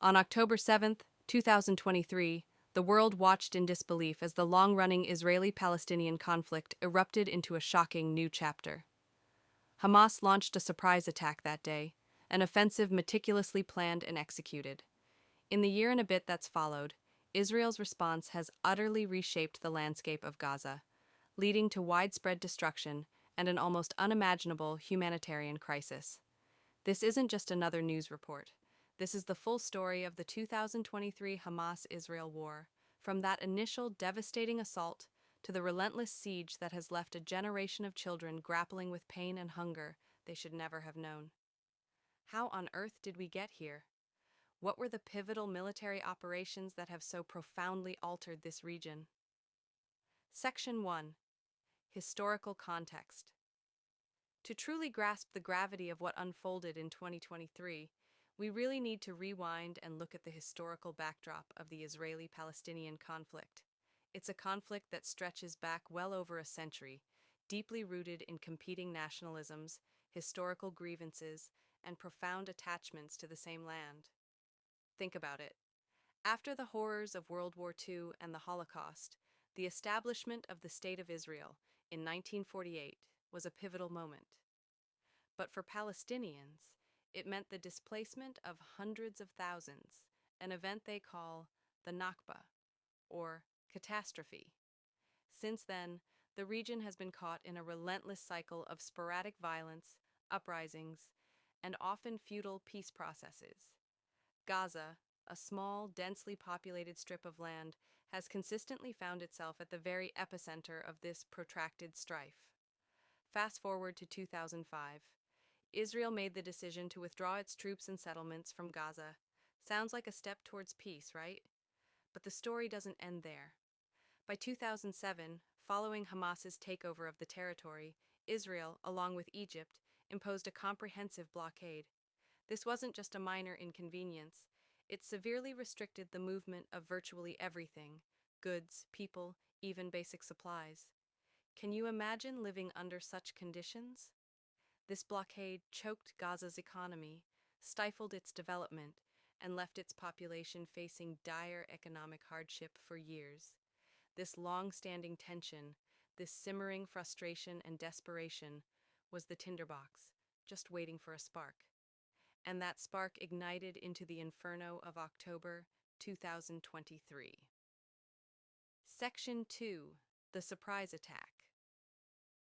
On October 7th, 2023, the world watched in disbelief as the long-running Israeli-Palestinian conflict erupted into a shocking new chapter. Hamas launched a surprise attack that day, an offensive meticulously planned and executed. In the year and a bit that's followed, Israel's response has utterly reshaped the landscape of Gaza, leading to widespread destruction and an almost unimaginable humanitarian crisis. This isn't just another news report. This is the full story of the 2023 Hamas-Israel war, from that initial devastating assault to the relentless siege that has left a generation of children grappling with pain and hunger they should never have known. How on earth did we get here? What were the pivotal military operations that have so profoundly altered this region? Section 1. Historical Context. To truly grasp the gravity of what unfolded in 2023, we really need to rewind and look at the historical backdrop of the Israeli-Palestinian conflict. It's a conflict that stretches back well over a century, deeply rooted in competing nationalisms, historical grievances, and profound attachments to the same land. Think about it. After the horrors of World War II and the Holocaust, the establishment of the State of Israel in 1948 was a pivotal moment. But for Palestinians, it meant the displacement of hundreds of thousands, an event they call the Nakba, or catastrophe. Since then, the region has been caught in a relentless cycle of sporadic violence, uprisings, and often futile peace processes. Gaza, a small, densely populated strip of land, has consistently found itself at the very epicenter of this protracted strife. Fast forward to 2005. Israel made the decision to withdraw its troops and settlements from Gaza. Sounds like a step towards peace, right? But the story doesn't end there. By 2007, following Hamas's takeover of the territory, Israel, along with Egypt, imposed a comprehensive blockade. This wasn't just a minor inconvenience. It severely restricted the movement of virtually everything: goods, people, even basic supplies. Can you imagine living under such conditions? This blockade choked Gaza's economy, stifled its development, and left its population facing dire economic hardship for years. This long-standing tension, this simmering frustration and desperation, was the tinderbox, just waiting for a spark. And that spark ignited into the inferno of October 2023. Section 2. The Surprise Attack.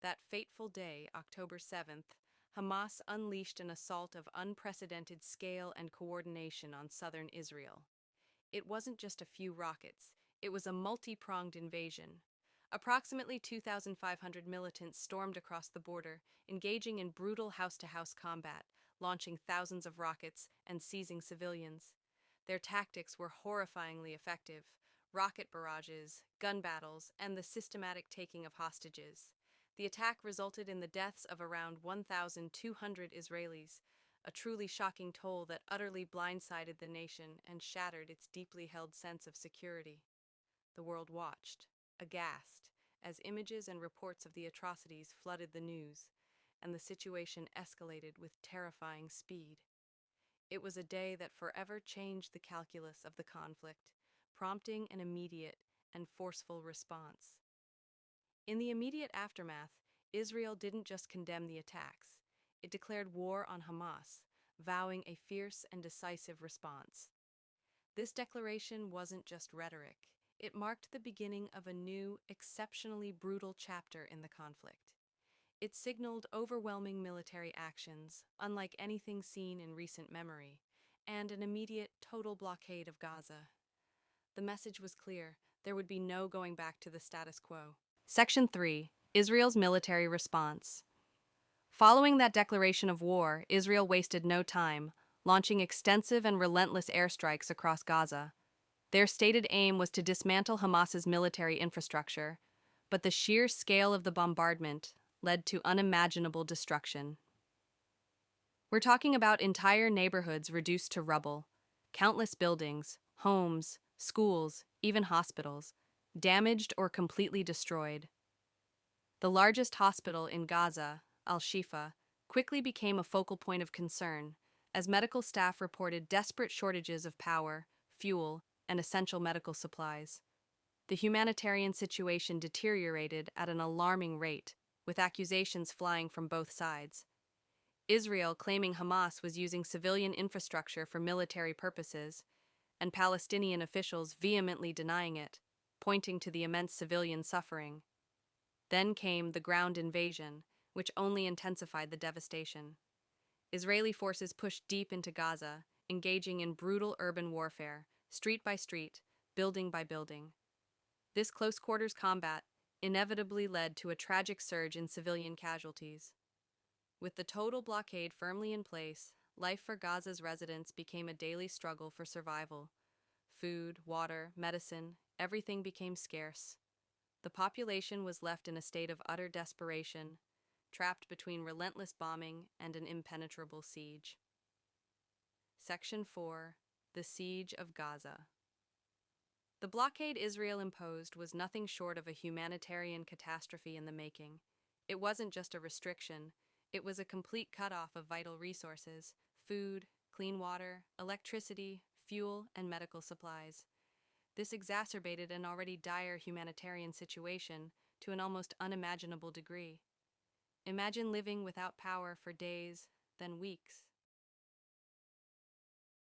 That fateful day, October 7th, Hamas unleashed an assault of unprecedented scale and coordination on southern Israel. It wasn't just a few rockets, it was a multi-pronged invasion. Approximately 2,500 militants stormed across the border, engaging in brutal house-to-house combat, launching thousands of rockets and seizing civilians. Their tactics were horrifyingly effective: rocket barrages, gun battles, and the systematic taking of hostages. The attack resulted in the deaths of around 1,200 Israelis, a truly shocking toll that utterly blindsided the nation and shattered its deeply held sense of security. The world watched, aghast, as images and reports of the atrocities flooded the news, and the situation escalated with terrifying speed. It was a day that forever changed the calculus of the conflict, prompting an immediate and forceful response. In the immediate aftermath, Israel didn't just condemn the attacks. It declared war on Hamas, vowing a fierce and decisive response. This declaration wasn't just rhetoric. It marked the beginning of a new, exceptionally brutal chapter in the conflict. It signaled overwhelming military actions, unlike anything seen in recent memory, and an immediate, total blockade of Gaza. The message was clear: there would be no going back to the status quo. Section 3. Israel's military response. Following that declaration of war, Israel wasted no time, launching extensive and relentless airstrikes across Gaza. Their stated aim was to dismantle Hamas's military infrastructure, but the sheer scale of the bombardment led to unimaginable destruction. We're talking about entire neighborhoods reduced to rubble, countless buildings, homes, schools, even hospitals, damaged or completely destroyed. The largest hospital in Gaza, Al-Shifa, quickly became a focal point of concern, as medical staff reported desperate shortages of power, fuel, and essential medical supplies. The humanitarian situation deteriorated at an alarming rate, with accusations flying from both sides. Israel claiming Hamas was using civilian infrastructure for military purposes, and Palestinian officials vehemently denying it, pointing to the immense civilian suffering. Then came the ground invasion, which only intensified the devastation. Israeli forces pushed deep into Gaza, engaging in brutal urban warfare, street by street, building by building. This close-quarters combat inevitably led to a tragic surge in civilian casualties. With the total blockade firmly in place, life for Gaza's residents became a daily struggle for survival. Food, water, medicine, everything became scarce. The population was left in a state of utter desperation, trapped between relentless bombing and an impenetrable siege. Section 4. The Siege of Gaza. The blockade Israel imposed was nothing short of a humanitarian catastrophe in the making. It wasn't just a restriction, it was a complete cutoff of vital resources: food, clean water, electricity, fuel, and medical supplies. This exacerbated an already dire humanitarian situation to an almost unimaginable degree. Imagine living without power for days, then weeks,